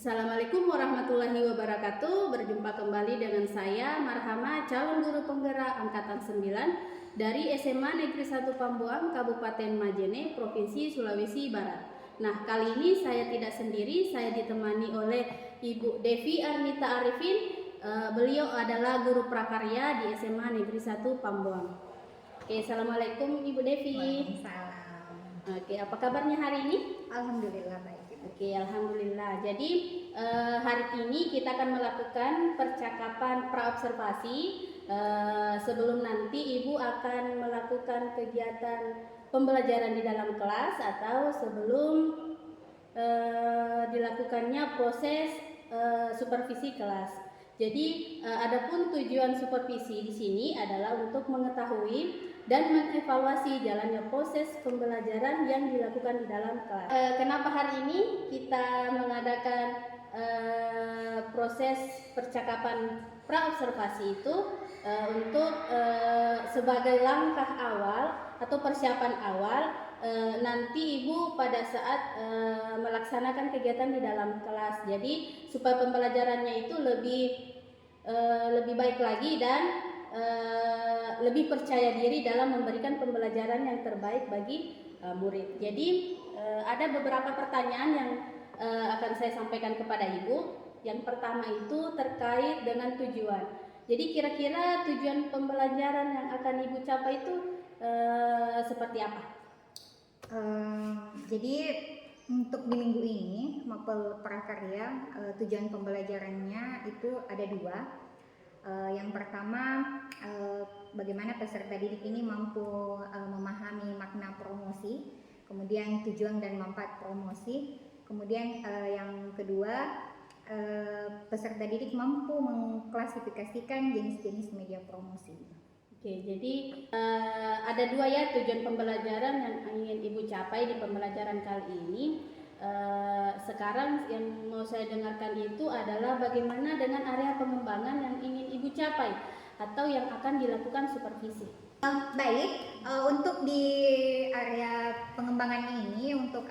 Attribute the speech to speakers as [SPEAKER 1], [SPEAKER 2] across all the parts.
[SPEAKER 1] Assalamualaikum warahmatullahi wabarakatuh. Berjumpa kembali dengan saya Marhama, calon guru penggerak angkatan 9 dari SMA Negeri 1 Pambuang, Kabupaten Majene, Provinsi Sulawesi Barat. Nah, kali ini saya tidak sendiri, saya ditemani oleh Ibu Devi Arnita Arifin. Beliau adalah guru prakarya di SMA Negeri 1 Pambuang. Oke, Assalamualaikum Ibu Devi.
[SPEAKER 2] Waalaikumsalam.
[SPEAKER 1] Oke, apa kabarnya hari ini?
[SPEAKER 2] Alhamdulillah baik.
[SPEAKER 1] Oke, alhamdulillah. Jadi hari ini kita akan melakukan percakapan praobservasi. Sebelum nanti Ibu akan melakukan kegiatan pembelajaran di dalam kelas atau sebelum dilakukannya proses supervisi kelas. Jadi adapun tujuan supervisi di sini adalah untuk mengetahui dan mengevaluasi jalannya proses pembelajaran yang dilakukan di dalam kelas. Kenapa hari ini kita mengadakan proses percakapan praobservasi itu untuk sebagai langkah awal atau persiapan awal nanti Ibu pada saat melaksanakan kegiatan di dalam kelas. Jadi supaya pembelajarannya itu lebih baik lagi dan lebih percaya diri dalam memberikan pembelajaran yang terbaik bagi murid. Jadi ada beberapa pertanyaan yang akan saya sampaikan kepada Ibu. Yang pertama itu terkait dengan tujuan. Jadi kira-kira tujuan pembelajaran yang akan Ibu capai itu seperti apa?
[SPEAKER 2] Jadi untuk di minggu ini mapel prakarya tujuan pembelajarannya itu ada dua. Yang pertama, bagaimana peserta didik ini mampu memahami makna promosi, kemudian tujuan dan manfaat promosi. Kemudian yang kedua, peserta didik mampu mengklasifikasikan jenis-jenis media promosi.
[SPEAKER 1] Oke, jadi ada dua ya tujuan pembelajaran yang ingin Ibu capai di pembelajaran kali ini. Sekarang yang mau saya dengarkan itu adalah bagaimana dengan area pengembangan yang ingin Ibu capai atau yang akan dilakukan supervisi.
[SPEAKER 2] Baik, untuk di area pengembangan ini, untuk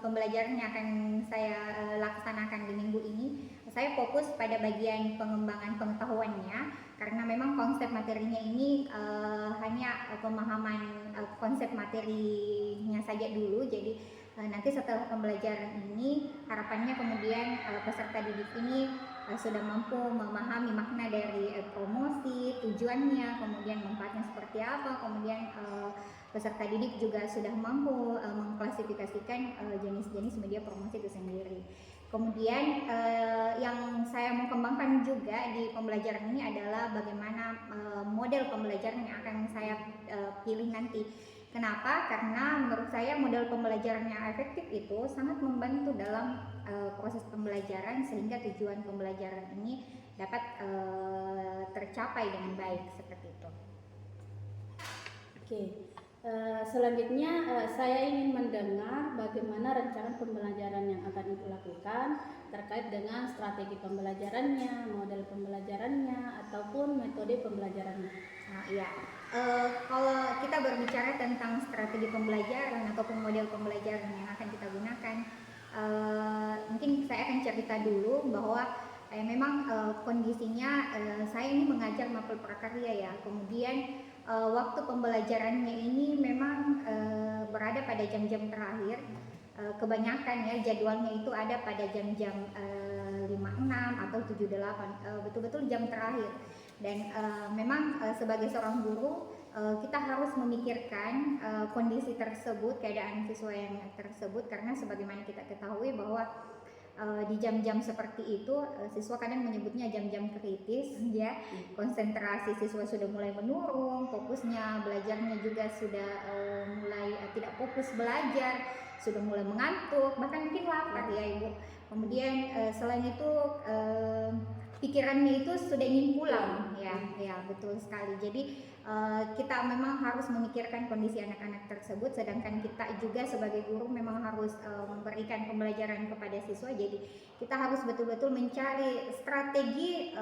[SPEAKER 2] pembelajaran yang akan saya laksanakan di minggu ini, saya fokus pada bagian pengembangan pengetahuannya, karena memang konsep materinya ini hanya pemahaman konsep materinya saja dulu. Jadi nanti setelah pembelajaran ini, harapannya kemudian peserta didik ini sudah mampu memahami makna dari promosi, tujuannya, kemudian manfaatnya seperti apa, kemudian peserta didik juga sudah mampu mengklasifikasikan jenis-jenis media promosi itu sendiri. Kemudian yang saya mau kembangkan juga di pembelajaran ini adalah bagaimana model pembelajaran yang akan saya pilih nanti. Kenapa? Karena menurut saya model pembelajaran yang efektif itu sangat membantu dalam proses pembelajaran sehingga tujuan pembelajaran ini dapat tercapai dengan baik seperti itu.
[SPEAKER 1] Oke, selanjutnya saya ingin mendengar bagaimana rencana pembelajaran yang akan Ibu lakukan terkait dengan strategi pembelajarannya, model pembelajarannya, ataupun metode pembelajarannya.
[SPEAKER 2] Iya. Kalau kita berbicara tentang strategi pembelajaran ataupun model pembelajaran yang akan kita gunakan, mungkin saya akan cerita dulu bahwa memang kondisinya saya ini mengajar mapel prakarya ya. Kemudian waktu pembelajarannya ini memang berada pada jam-jam terakhir. Kebanyakan ya jadwalnya itu ada pada jam-jam 5.6 atau 7.8, betul-betul jam terakhir. Dan memang sebagai seorang guru kita harus memikirkan kondisi tersebut, keadaan siswa yang tersebut, karena sebagaimana kita ketahui bahwa di jam-jam seperti itu siswa kadang menyebutnya jam-jam kritis ya. Konsentrasi siswa sudah mulai menurun, fokusnya belajarnya juga sudah mulai tidak fokus belajar, sudah mulai mengantuk, bahkan mungkin lapar ya Ibu. Kemudian selain itu pikirannya itu sudah ingin pulang ya betul sekali. Jadi kita memang harus memikirkan kondisi anak-anak tersebut, sedangkan kita juga sebagai guru memang harus memberikan pembelajaran kepada siswa. Jadi kita harus betul-betul mencari strategi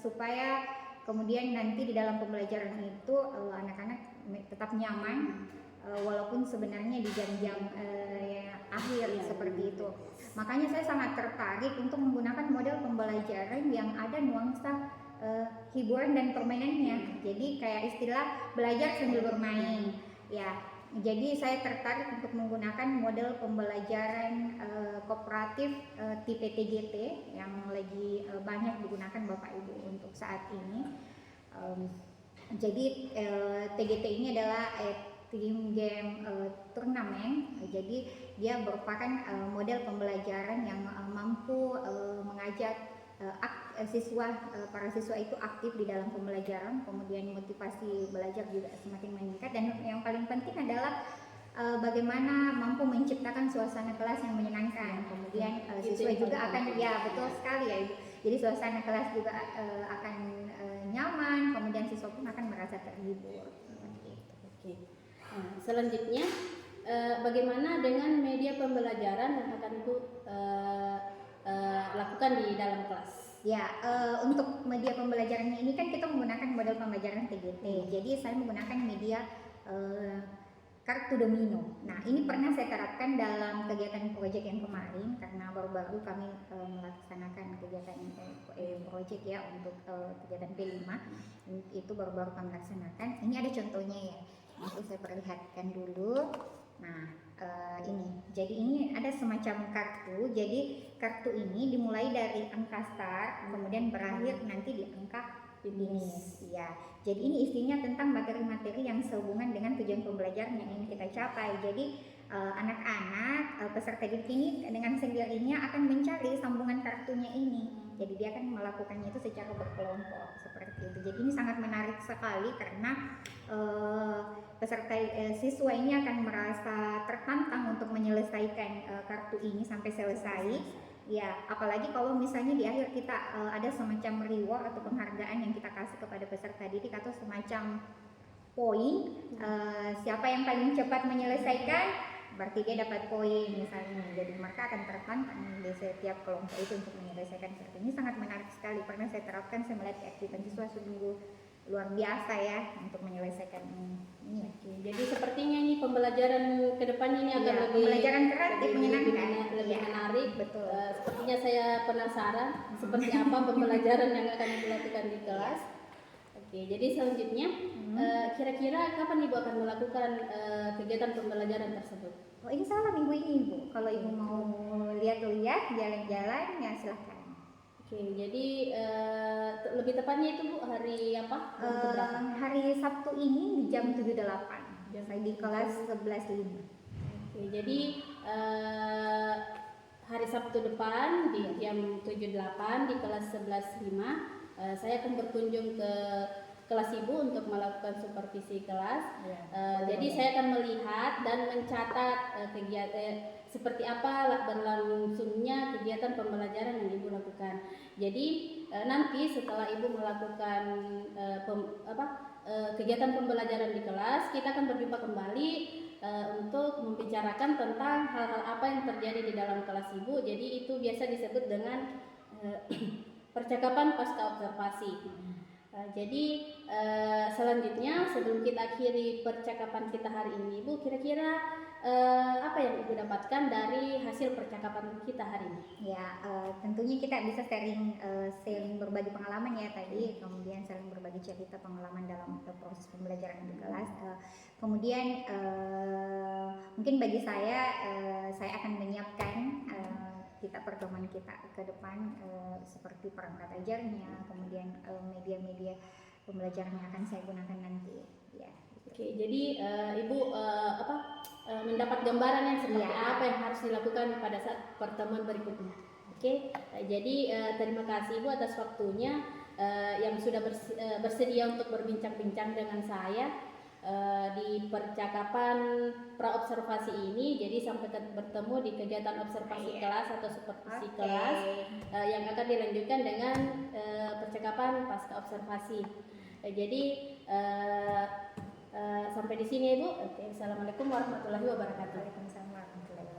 [SPEAKER 2] supaya kemudian nanti di dalam pembelajaran itu anak-anak tetap nyaman walaupun sebenarnya di jam-jam akhir seperti itu. Makanya saya sangat tertarik untuk menggunakan model pembelajaran yang ada nuansa hiburan dan permainannya. Jadi kayak istilah belajar sambil bermain. Ya, jadi saya tertarik untuk menggunakan model pembelajaran kooperatif tipe TGT yang lagi banyak digunakan Bapak Ibu untuk saat ini. Jadi TGT ini adalah team game turnamen. Jadi dia merupakan model pembelajaran yang mampu mengajak para siswa itu aktif di dalam pembelajaran, kemudian motivasi belajar juga semakin meningkat, dan yang paling penting adalah bagaimana mampu menciptakan suasana kelas yang menyenangkan. Kemudian siswa juga akan, ya betul sekali ya Ibu, jadi suasana kelas juga akan nyaman, kemudian siswa pun akan merasa terhibur.
[SPEAKER 1] Oke. Nah, selanjutnya bagaimana dengan media pembelajaran yang akan Ibu lakukan di dalam kelas?
[SPEAKER 2] Ya, untuk media pembelajaran ini kan kita menggunakan model pembelajaran TGT. Jadi saya menggunakan media kartu domino. Nah, ini pernah saya terapkan dalam kegiatan proyek yang kemarin karena baru-baru kami melaksanakan kegiatan proyek ya untuk kegiatan P5. Itu baru-baru kami laksanakan. Ini ada contohnya ya. Nanti saya perlihatkan dulu. Nah, ini. Jadi ini ada semacam kartu. Jadi kartu ini dimulai dari angka start, kemudian berakhir nanti di angka finish. Ya. Jadi ini isinya tentang materi-materi yang sehubungan dengan tujuan pembelajaran yang ingin kita capai. Jadi anak-anak peserta didik ini dengan sendirinya akan mencari sambungan kartunya ini. Jadi dia akan melakukannya itu secara berkelompok seperti itu. Jadi ini sangat menarik sekali karena peserta siswa ini akan merasa tertantang untuk menyelesaikan kartu ini sampai selesai. Ya, apalagi kalau misalnya di akhir kita ada semacam reward atau penghargaan yang kita kasih kepada peserta didik atau semacam poin, siapa yang paling cepat menyelesaikan berarti dia dapat poin misalnya. Jadi mereka akan tertantang di setiap kelompok itu untuk menyelesaikan kartu ini. Sangat menarik sekali, pernah saya terapkan, saya melihat aktivitas siswa sungguh luar biasa ya untuk menyelesaikan ini.
[SPEAKER 1] Jadi sepertinya ini pembelajaran kedepannya ini akan lebih
[SPEAKER 2] pembelajaran kreatif, menyenangkan,
[SPEAKER 1] lebih menarik.
[SPEAKER 2] Betul.
[SPEAKER 1] Sepertinya saya penasaran seperti apa pembelajaran yang akan dilakukan di kelas. Oke, jadi selanjutnya kira-kira kapan Ibu akan melakukan kegiatan pembelajaran tersebut?
[SPEAKER 2] Oh, insya Allah minggu ini Ibu. Kalau Ibu mau lihat-lihat, jalan-jalan, ya silahkan.
[SPEAKER 1] Oke, jadi lebih tepatnya itu Bu hari apa?
[SPEAKER 2] Hari Sabtu ini di jam 7.08. Saya di kelas 11.5.
[SPEAKER 1] Oke, jadi hari Sabtu depan di jam 7.08 di kelas 11.5 saya akan berkunjung ke kelas Ibu untuk melakukan supervisi kelas. Jadi saya akan melihat dan mencatat kegiatan seperti apa berlangsungnya kegiatan pembelajaran yang Ibu lakukan. Jadi nanti setelah Ibu melakukan kegiatan pembelajaran di kelas, kita akan berjumpa kembali untuk membicarakan tentang hal-hal apa yang terjadi di dalam kelas Ibu. Jadi itu biasa disebut dengan percakapan pasca observasi. Jadi selanjutnya sebelum kita akhiri percakapan kita hari ini, Ibu, kira-kira apa yang Ibu dapatkan dari hasil percakapan kita hari ini?
[SPEAKER 2] Ya, tentunya kita bisa sharing berbagi pengalaman ya tadi, kemudian saling berbagi cerita pengalaman dalam proses pembelajaran di kelas. Kemudian mungkin bagi saya akan menyiapkan pertemuan kita ke depan seperti perangkat ajarnya, kemudian media-media pembelajaran yang akan saya gunakan nanti. Ya.
[SPEAKER 1] Oke, jadi Ibu mendapat gambaran yang seperti apa yang harus dilakukan pada saat pertemuan berikutnya. Oke, jadi terima kasih Ibu atas waktunya yang sudah bersedia untuk berbincang-bincang dengan saya di percakapan praobservasi ini. Jadi sampai bertemu di kegiatan observasi kelas atau supervisi kelas yang akan dilanjutkan dengan percakapan pasca observasi. Jadi sampai di sini Ibu. Oke, assalamualaikum warahmatullahi wabarakatuh.
[SPEAKER 2] Waalaikumsalam warahmatullahi wabarakatuh.